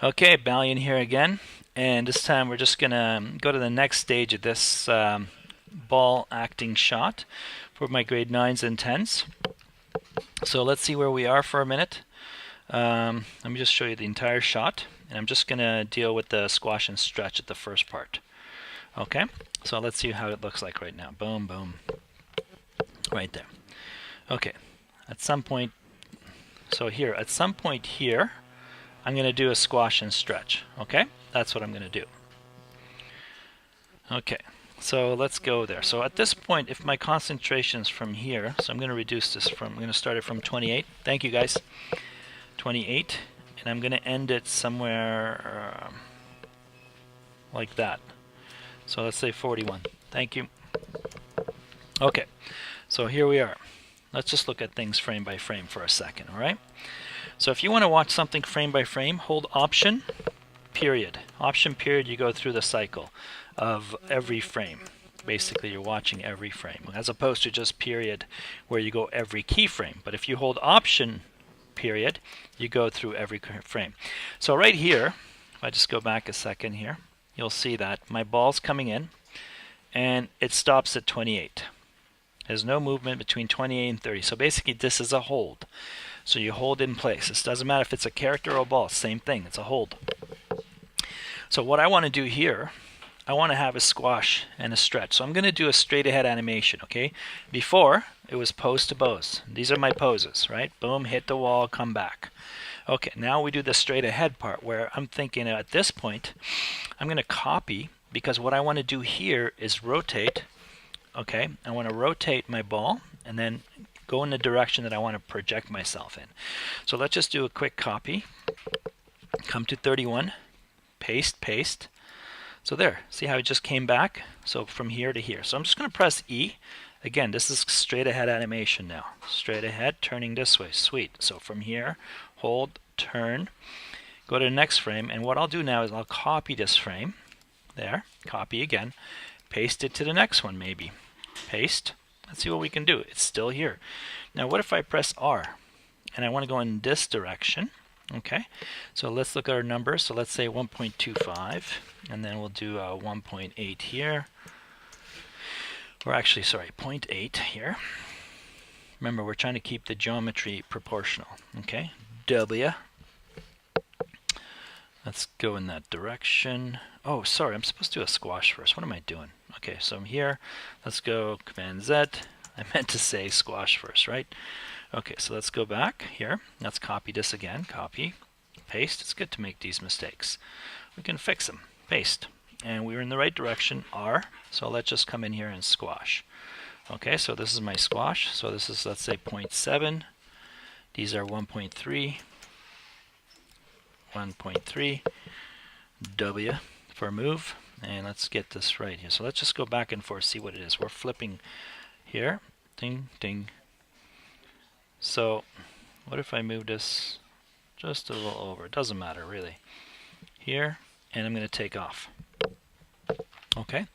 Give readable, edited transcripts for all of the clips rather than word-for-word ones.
Okay, Balian here again, and this time we're just gonna go to the next stage of this ball acting shot for my grade 9s and 10s. So let's see where we are for a minute. Let me just show you the entire shot, and I'm just gonna deal with the squash and stretch at the first part. Okay, so let's see how it looks like right now. Boom, boom, right there. Okay, at some point, at some point here, I'm going to do a squash and stretch. Okay, that's what I'm going to do. Okay, so let's go there. So at this point, if my concentration's from here, so I'm going to reduce this from, I'm going to start it from 28. Thank you guys. 28, and I'm going to end it somewhere like that. So let's say 41. Thank you. Okay, so here we are. Let's just look at things frame by frame for a second, all right? So if you want to watch something frame by frame, hold Option, period. Option, period, you go through the cycle of every frame. Basically, you're watching every frame, as opposed to just period, where you go every keyframe. But if you hold Option, period, you go through every frame. So right here, if I just go back a second here, you'll see that my ball's coming in, and it stops at 28. There's no movement between 28 and 30. So basically, this is a hold. So you hold in place. This doesn't matter if it's a character or a ball. Same thing. It's a hold. So what I want to do here, I want to have a squash and a stretch. So I'm going to do a straight ahead animation, okay? Before, it was pose to pose. These are my poses, right? Boom, hit the wall, come back. Okay, now we do the straight ahead part where I'm thinking at this point, I'm going to copy, because what I want to do here is rotate. Okay, I want to rotate my ball and then go in the direction that I want to project myself in. So let's just do a quick copy. Come to 31, paste, paste. So there, see how it just came back? So from here to here. So I'm just going to press E. Again, this is straight ahead animation now. Straight ahead, turning this way. Sweet. So from here, hold, turn, go to the next frame. And what I'll do now is I'll copy this frame. There, copy again. Paste it to the next one maybe. Paste. Let's see what we can do. It's still here. Now what if I press R and I want to go in this direction? Okay, so let's look at our numbers. So let's say 1.25, and then we'll do 1.8 here. Or actually, sorry, 0.8 here. Remember, we're trying to keep the geometry proportional. Okay, W. Let's go in that direction. Oh, sorry, I'm supposed to do a squash first. What am I doing? Okay, so I'm here. Let's go Command Z. I meant to say squash first, right? Okay, so let's go back here. Let's copy this again. Copy, paste. It's good to make these mistakes. We can fix them. Paste. And we're in the right direction, R. So let's just come in here and squash. Okay, so this is my squash. So this is, let's say, 0.7. These are 1.3. 1.3. W for move. And let's get this right here. So let's just go back and forth, see what it is. We're flipping here. Ding, ding. So what if I move this just a little over? It doesn't matter, really. Here, and I'm going to take off. Okay,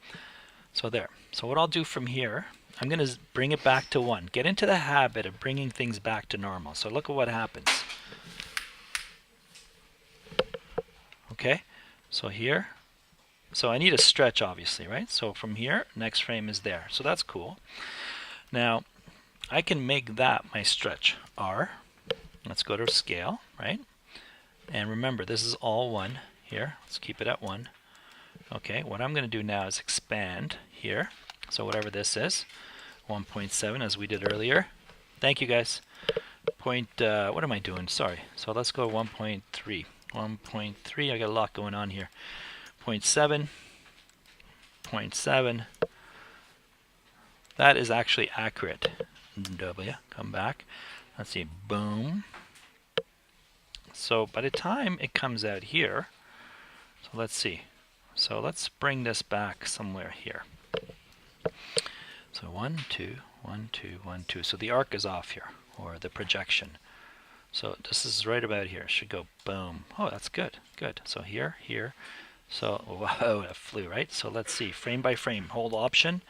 so there. So what I'll do from here, I'm going to bring it back to 1. Get into the habit of bringing things back to normal. So look at what happens. Okay, so here. So I need a stretch, obviously, right? So from here, next frame is there. So that's cool. Now, I can make that my stretch, R. Let's go to scale, right? And remember, this is all 1 here. Let's keep it at 1. Okay, what I'm going to do now is expand here. So whatever this is, 1.7 as we did earlier. Thank you, guys. What am I doing? Sorry. So let's go 1.3. 1.3, I got a lot going on here. 0.7, 0.7. That is actually accurate. W, come back. Let's see, boom. So by the time it comes out here, so let's see. So let's bring this back somewhere here. So 1, 2, 1, 2, 1, 2. So the arc is off here, or the projection. So this is right about here. It should go boom. Oh, that's good. Good. So here, here. So, whoa, it flew, right? So let's see, frame by frame, hold Option,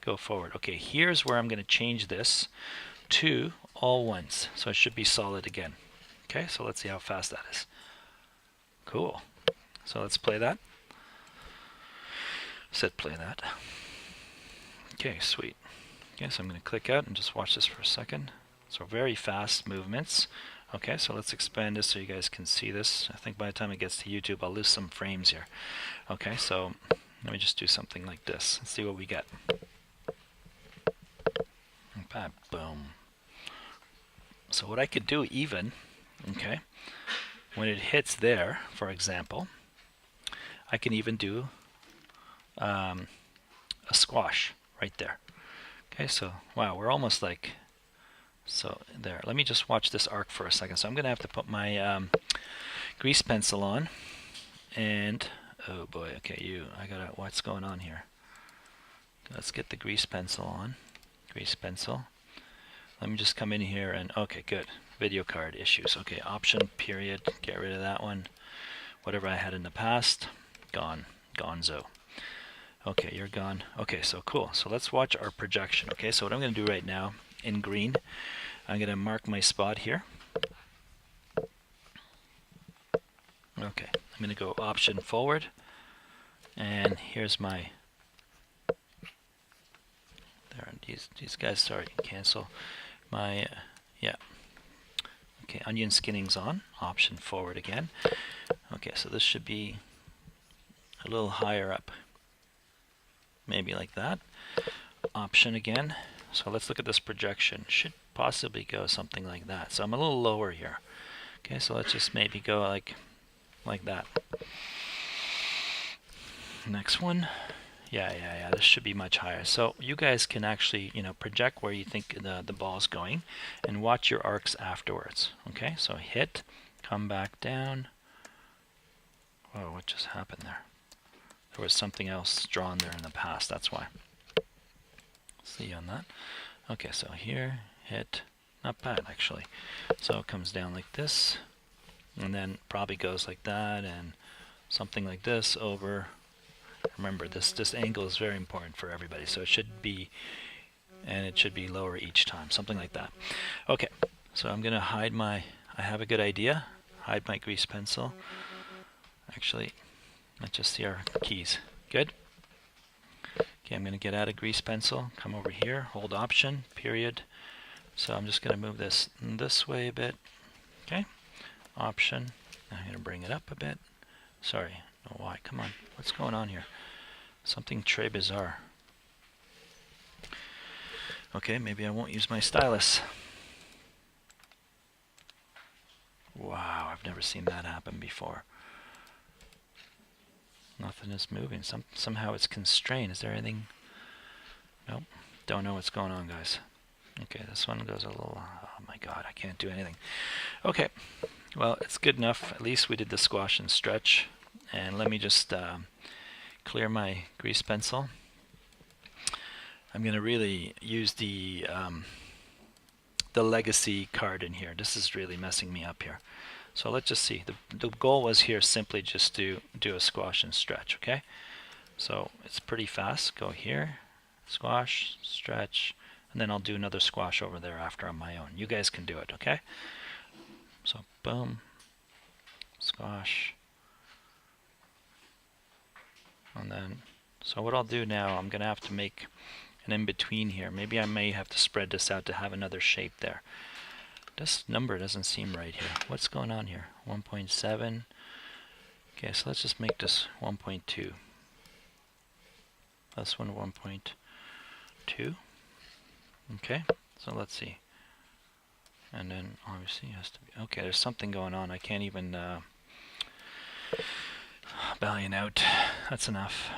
go forward. Okay, here's where I'm going to change this to all ones. So it should be solid again. Okay, so let's see how fast that is. Cool. So let's play that. Set play that. Okay, sweet. Okay, so I'm going to click out and just watch this for a second. So very fast movements. Okay, so let's expand this so you guys can see this. I think by the time it gets to YouTube, I'll lose some frames here. Okay, so let me just do something like this. Let's see what we get. Boom. So what I could do even, okay, when it hits there, for example, I can even do a squash right there. Okay, so wow, we're almost like, so there. Let me just watch this arc for a second. So I'm going to have to put my grease pencil on, and oh boy, okay, I gotta, what's going on here? Let's get the grease pencil on. Grease pencil. Let me just come in here and, okay, good. Video card issues. Okay, option, period, get rid of that one. Whatever I had in the past, gone. Gonzo. Okay, you're gone. Okay, so cool. So let's watch our projection. Okay, so what I'm going to do right now, in green, I'm going to mark my spot here. Okay, I'm going to go option forward, and here's my, there, these guys, sorry, cancel my, yeah. Okay, onion skinning's on, option forward again. Okay, so this should be a little higher up, maybe like that. Option again. So let's look at this projection. Should possibly go something like that. So I'm a little lower here. Okay, so let's just maybe go like that. Next one. Yeah, this should be much higher. So you guys can actually, project where you think the ball's going and watch your arcs afterwards. Okay, so hit, come back down. Whoa, what just happened there? There was something else drawn there in the past, that's why. See on that. Okay, so here, hit, not bad actually. So it comes down like this, and then probably goes like that, and something like this over. Remember, this angle is very important for everybody, so it should be, and it should be lower each time, something like that. Okay, so I'm gonna hide my, I have a good idea, hide my grease pencil. Actually, let's just see our keys. Good. Okay, I'm gonna get out of grease pencil, come over here, hold option, period. So I'm just gonna move this way a bit. Okay, option. I'm gonna bring it up a bit. Sorry, no, why? Come on, what's going on here? Something très bizarre. Okay, maybe I won't use my stylus. Wow, I've never seen that happen before. Nothing is moving. Somehow it's constrained. Is there anything? Nope. Don't know what's going on, guys. Okay, this one goes a little, oh my god, I can't do anything. Okay, well, it's good enough. At least we did the squash and stretch. And let me just clear my grease pencil. I'm going to really use the legacy card in here. This is really messing me up here. So let's just see. The goal was here simply just to do a squash and stretch, okay? So it's pretty fast. Go here, squash, stretch, and then I'll do another squash over there after on my own. You guys can do it, okay? So boom, squash. And then, so what I'll do now, I'm going to have to make an in-between here. Maybe I may have to spread this out to have another shape there. This number doesn't seem right here. What's going on here? 1.7. Okay, so let's just make this 1.2. This one 1.2. Okay, so let's see. And then obviously it has to be, okay, there's something going on. I can't even Balian out. That's enough.